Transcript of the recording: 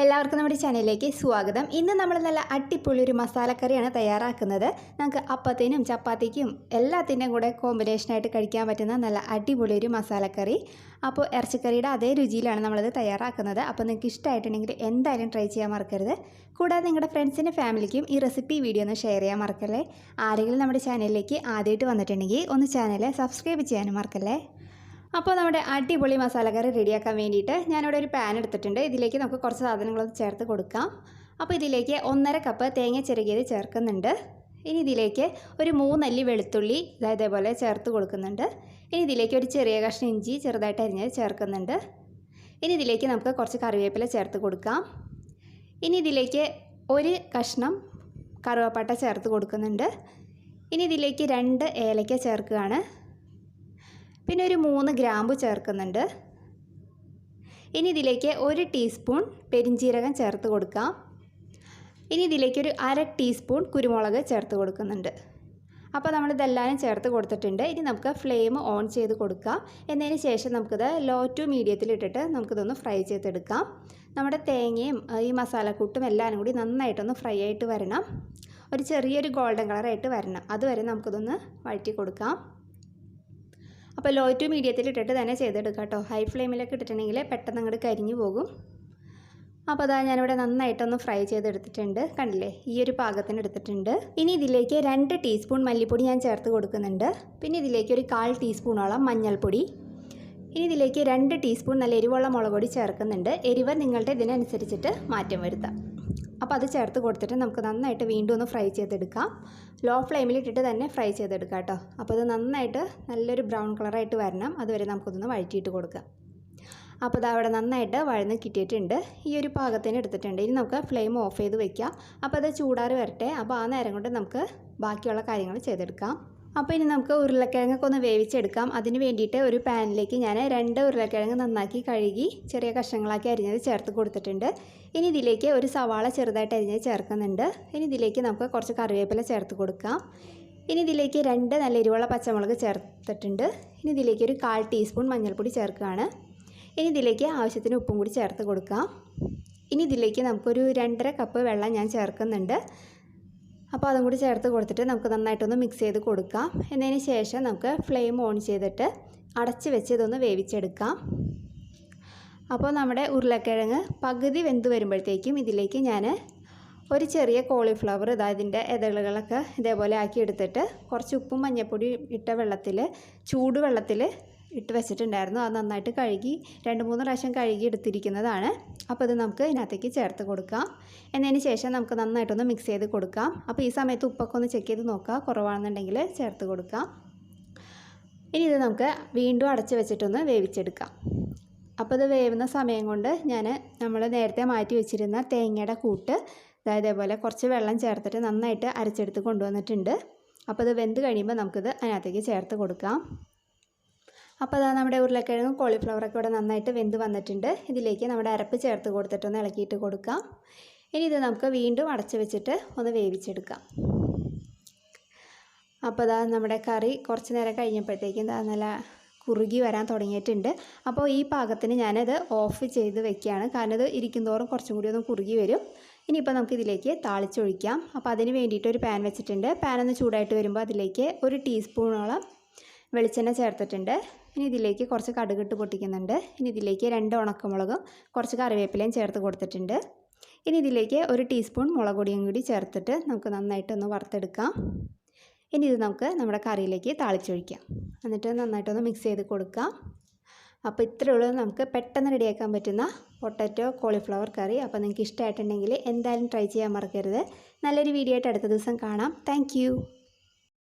എല്ലാവർക്കും നമ്മുടെ ചാനലിലേക്ക് സ്വാഗതം. ഇന്ന് നമ്മൾ നല്ല അടിപൊളി ഒരു മസാലക്കറിയാണ് തയ്യാറാക്കുന്നത്. നമുക്ക് അപ്പത്തിനും ചപ്പാത്തിക്കും എല്ലാത്തിൻ്റെയും കൂടെ കോമ്പിനേഷനായിട്ട് കഴിക്കാൻ പറ്റുന്ന നല്ല അടിപൊളി ഒരു മസാലക്കറി. അപ്പോൾ ഇറച്ചിക്കറിയുടെ അതേ രുചിയിലാണ് നമ്മളത് തയ്യാറാക്കുന്നത്. അപ്പോൾ നിങ്ങൾക്ക് ഇഷ്ടമായിട്ടുണ്ടെങ്കിൽ എന്തായാലും ട്രൈ ചെയ്യാൻ മറക്കരുത്. കൂടാതെ നിങ്ങളുടെ ഫ്രണ്ട്സിനും ഫാമിലിക്കും ഈ റെസിപ്പി വീഡിയോ ഒന്ന് ഷെയർ ചെയ്യാൻ മറക്കല്ലേ. ആരെങ്കിലും നമ്മുടെ ചാനലിലേക്ക് ആദ്യമായിട്ട് വന്നിട്ടുണ്ടെങ്കിൽ ഒന്ന് ചാനൽ സബ്സ്ക്രൈബ് ചെയ്യാനും മറക്കല്ലേ. അപ്പോൾ നമ്മുടെ അടിപൊളി മസാലക്കറി റെഡിയാക്കാൻ വേണ്ടിയിട്ട് ഞാനിവിടെ ഒരു പാൻ എടുത്തിട്ടുണ്ട്. ഇതിലേക്ക് നമുക്ക് കുറച്ച് സാധനങ്ങളൊക്കെ ചേർത്ത് കൊടുക്കാം. അപ്പോൾ ഇതിലേക്ക് 1.5 കപ്പ് തേങ്ങ ചിരകിയത് ചേർക്കുന്നുണ്ട്. ഇനി ഇതിലേക്ക് ഒരു 3 അല്ലി വെളുത്തുള്ളി ഇതേപോലെ ചേർത്ത് കൊടുക്കുന്നുണ്ട്. ഇനി ഇതിലേക്ക് ഒരു ചെറിയ കഷ്ണം ഇഞ്ചി ചെറുതായിട്ട് അരിഞ്ഞത് ചേർക്കുന്നുണ്ട്. ഇനി ഇതിലേക്ക് നമുക്ക് കുറച്ച് കറിവേപ്പില ചേർത്ത് കൊടുക്കാം. ഇനി ഇതിലേക്ക് ഒരു കഷ്ണം കറുവപ്പട്ട ചേർത്ത് കൊടുക്കുന്നുണ്ട്. ഇനി ഇതിലേക്ക് 2 ഏലക്ക ചേർക്കുകയാണ്. പിന്നെ ഒരു 3 ഗ്രാമ്പു ചേർക്കുന്നുണ്ട്. ഇനി ഇതിലേക്ക് 1 ടീസ്പൂൺ പെരിഞ്ജീരകം ചേർത്ത് കൊടുക്കാം. ഇനി ഇതിലേക്ക് ഒരു 1/2 ടീസ്പൂൺ കുരുമുളക് ചേർത്ത് കൊടുക്കുന്നുണ്ട്. അപ്പോൾ നമ്മളിതെല്ലാം ചേർത്ത് കൊടുത്തിട്ടുണ്ട്. ഇനി നമുക്ക് ഫ്ലെയിം ഓൺ ചെയ്ത് കൊടുക്കാം. എന്നതിന് ശേഷം നമുക്കിത് ലോ ടു മീഡിയത്തിലിട്ടിട്ട് നമുക്കിതൊന്ന് ഫ്രൈ ചെയ്തെടുക്കാം. നമ്മുടെ തേങ്ങയും ഈ മസാലക്കൂട്ടും എല്ലാം കൂടി നന്നായിട്ടൊന്ന് ഫ്രൈ ആയിട്ട് വരണം. ഒരു ചെറിയൊരു ഗോൾഡൻ കളറായിട്ട് വരണം. അതുവരെ നമുക്കിതൊന്ന് വഴറ്റി കൊടുക്കാം. അപ്പോൾ ലോ ടു മീഡിയത്തിൽ ഇട്ടിട്ട് തന്നെ ചെയ്തെടുക്കാം കേട്ടോ. ഹൈ ഫ്ലെയിമിലൊക്കെ ഇട്ടിട്ടുണ്ടെങ്കിൽ പെട്ടെന്ന് അങ്ങോട്ട് കരിഞ്ഞു പോകും. അപ്പോൾ അതാ ഞാനിവിടെ നന്നായിട്ടൊന്ന് ഫ്രൈ ചെയ്തെടുത്തിട്ടുണ്ട്. കണ്ടില്ലേ, ഈ ഒരു പാകത്തിന് എടുത്തിട്ടുണ്ട്. ഇനി ഇതിലേക്ക് 2 ടീസ്പൂൺ മല്ലിപ്പൊടി ഞാൻ ചേർത്ത് കൊടുക്കുന്നുണ്ട്. പിന്നെ ഇതിലേക്ക് ഒരു 1/4 ടീസ്പൂണോളം മഞ്ഞൾപ്പൊടി. ഇനി ഇതിലേക്ക് 2 ടീസ്പൂൺ നല്ല എരിവുള്ള മുളക് പൊടി ചേർക്കുന്നുണ്ട്. എരിവ് നിങ്ങളുടെ ഇതിനനുസരിച്ചിട്ട് മാറ്റം വരുത്താം. അപ്പോൾ അത് ചേർത്ത് കൊടുത്തിട്ട് നമുക്ക് നന്നായിട്ട് വീണ്ടും ഒന്ന് ഫ്രൈ ചെയ്തെടുക്കാം. ലോ ഫ്ലെയിമിലിട്ടിട്ട് തന്നെ ഫ്രൈ ചെയ്തെടുക്കാം കേട്ടോ. അപ്പോൾ അത് നന്നായിട്ട് നല്ലൊരു ബ്രൗൺ കളറായിട്ട് വരണം. അതുവരെ നമുക്കൊന്ന് വഴറ്റിയിട്ട് കൊടുക്കാം. അപ്പോൾ അത് അവിടെ നന്നായിട്ട് വഴന്ന് കിട്ടിയിട്ടുണ്ട്. ഈ ഒരു പാകത്തിന് എടുത്തിട്ടുണ്ട്. ഇനി നമുക്ക് ഫ്ലെയിം ഓഫ് ചെയ്ത് വയ്ക്കാം. അപ്പോൾ അത് ചൂടാറി വരട്ടെ. അപ്പോൾ ആ നേരം കൊണ്ട് നമുക്ക് ബാക്കിയുള്ള കാര്യങ്ങൾ ചെയ്തെടുക്കാം. അപ്പോൾ ഇനി നമുക്ക് ഉരുളക്കിഴങ്ങൊക്കെ ഒന്ന് വേവിച്ചെടുക്കാം. അതിന് വേണ്ടിയിട്ട് ഒരു പാനിലേക്ക് ഞാൻ 2 ഉരുളക്കിഴങ്ങ് നന്നാക്കി കഴുകി ചെറിയ കഷ്ണങ്ങളാക്കി അരിഞ്ഞത് ചേർത്ത് കൊടുത്തിട്ടുണ്ട്. ഇനി ഇതിലേക്ക് ഒരു സവാള ചെറുതായിട്ട് അരിഞ്ഞത് ചേർക്കുന്നുണ്ട്. ഇനി ഇതിലേക്ക് നമുക്ക് കുറച്ച് കറിവേപ്പില ചേർത്ത് കൊടുക്കാം. ഇനി ഇതിലേക്ക് 2 നല്ല എരിവുള്ള പച്ചമുളക് ചേർത്തിട്ടുണ്ട്. ഇനി ഇതിലേക്ക് ഒരു 1/4 ടീസ്പൂൺ മഞ്ഞൾപ്പൊടി ചേർക്കുകയാണ്. ഇനി ഇതിലേക്ക് ആവശ്യത്തിന് ഉപ്പും കൂടി ചേർത്ത് കൊടുക്കാം. ഇനി ഇതിലേക്ക് നമുക്കൊരു 2.5 കപ്പ് വെള്ളം ഞാൻ ചേർക്കുന്നുണ്ട്. അപ്പോൾ അതും കൂടി ചേർത്ത് കൊടുത്തിട്ട് നമുക്ക് നന്നായിട്ടൊന്ന് മിക്സ് ചെയ്ത് കൊടുക്കാം. എന്നതിന് ശേഷം നമുക്ക് ഫ്ലെയിം ഓൺ ചെയ്തിട്ട് അടച്ച് വെച്ച് ഇതൊന്ന് വേവിച്ചെടുക്കാം. അപ്പോൾ നമ്മുടെ ഉരുളക്കിഴങ്ങ് പകുതി വെന്ത് വരുമ്പോഴത്തേക്കും ഇതിലേക്ക് ഞാൻ ഒരു ചെറിയ കോളിഫ്ലവർ ഇതിൻ്റെ ഇതളുകളൊക്കെ ഇതേപോലെ ആക്കി എടുത്തിട്ട് കുറച്ച് ഉപ്പും മഞ്ഞൾപ്പൊടി ഇട്ട വെള്ളത്തിൽ ചൂടുവെള്ളത്തിൽ ഇട്ട് വെച്ചിട്ടുണ്ടായിരുന്നു. അത് നന്നായിട്ട് കഴുകി 2-3 പ്രാവശ്യം കഴുകി എടുത്തിരിക്കുന്നതാണ്. അപ്പോൾ ഇത് നമുക്ക് ഇതിനകത്തേക്ക് ചേർത്ത് കൊടുക്കാം. എന്നതിന് ശേഷം നമുക്ക് നന്നായിട്ടൊന്ന് മിക്സ് ചെയ്ത് കൊടുക്കാം. അപ്പോൾ ഈ സമയത്ത് ഉപ്പൊക്കെ ഒന്ന് ചെക്ക് ചെയ്ത് നോക്കുക. കുറവാണെന്നുണ്ടെങ്കിൽ ചേർത്ത് കൊടുക്കാം. ഇനി ഇത് നമുക്ക് വീണ്ടും അടച്ച് വെച്ചിട്ടൊന്ന് വേവിച്ചെടുക്കാം. അപ്പോൾ ഇത് വേവുന്ന സമയം കൊണ്ട് നമ്മൾ നേരത്തെ മാറ്റി വെച്ചിരുന്ന തേങ്ങയുടെ കൂട്ട് ഇതേപോലെ കുറച്ച് വെള്ളം ചേർത്തിട്ട് നന്നായിട്ട് അരച്ചെടുത്ത് കൊണ്ടുവന്നിട്ടുണ്ട്. അപ്പോൾ ഇത് വെന്ത് കഴിയുമ്പോൾ നമുക്കിത് അതിനകത്തേക്ക് ചേർത്ത് കൊടുക്കാം. അപ്പോൾ അതാ നമ്മുടെ ഉരുളക്കിഴങ്ങും കോളിഫ്ലവറൊക്കെ ഇവിടെ നന്നായിട്ട് വെന്ത് വന്നിട്ടുണ്ട്. ഇതിലേക്ക് നമ്മുടെ അരപ്പ് ചേർത്ത് കൊടുത്തിട്ടൊന്ന് ഇളക്കിയിട്ട് കൊടുക്കാം. ഇനി ഇത് നമുക്ക് വീണ്ടും അടച്ച് വെച്ചിട്ട് ഒന്ന് വേവിച്ചെടുക്കാം. അപ്പോൾ അതാ നമ്മുടെ കറി കുറച്ച് നേരം കഴിഞ്ഞപ്പോഴത്തേക്കും നല്ല കുറുകി വരാൻ തുടങ്ങിയിട്ടുണ്ട്. അപ്പോൾ ഈ പാകത്തിന് ഞാനത് ഓഫ് ചെയ്ത് വെക്കുകയാണ്. കാരണം ഇത് ഇരിക്കുന്തോറും കുറച്ചും കൂടി ഒന്ന് കുറുകി വരും. ഇനിയിപ്പോൾ നമുക്ക് ഇതിലേക്ക് താളിച്ചൊഴിക്കാം. അപ്പോൾ അതിന് വേണ്ടിയിട്ട് ഒരു പാൻ വെച്ചിട്ടുണ്ട്. പാൻ ഒന്ന് ചൂടായിട്ട് വരുമ്പോൾ അതിലേക്ക് 1 ടീസ്പൂണോളം വെളിച്ചെണ്ണ ചേർത്തിട്ടുണ്ട്. ഇനി ഇതിലേക്ക് കുറച്ച് കടുകിട്ട് പൊട്ടിക്കുന്നുണ്ട്. ഇനി ഇതിലേക്ക് 2 ഉണക്കമുളകും കുറച്ച് കറിവേപ്പിലയും ചേർത്ത് കൊടുത്തിട്ടുണ്ട്. ഇനി ഇതിലേക്ക് 1 ടീസ്പൂൺ മുളക് പൊടിയും കൂടി ചേർത്തിട്ട് നമുക്ക് നന്നായിട്ടൊന്ന് വറുത്തെടുക്കാം. ഇനി ഇത് നമുക്ക് നമ്മുടെ കറിയിലേക്ക് താളിച്ചൊഴിക്കാം. എന്നിട്ട് നന്നായിട്ടൊന്ന് മിക്സ് ചെയ്ത് കൊടുക്കാം. അപ്പോൾ ഇത്രയേ ഉള്ളൂ നമുക്ക് പെട്ടെന്ന് റെഡിയാക്കാൻ പറ്റുന്ന പൊട്ടറ്റോ കോളിഫ്ലവർ കറി. അപ്പോൾ നിങ്ങൾക്ക് ഇഷ്ടമായിട്ടുണ്ടെങ്കിൽ എന്തായാലും ട്രൈ ചെയ്യാൻ മറക്കരുത്. നല്ലൊരു വീഡിയോ ആയിട്ട് അടുത്ത ദിവസം കാണാം. താങ്ക്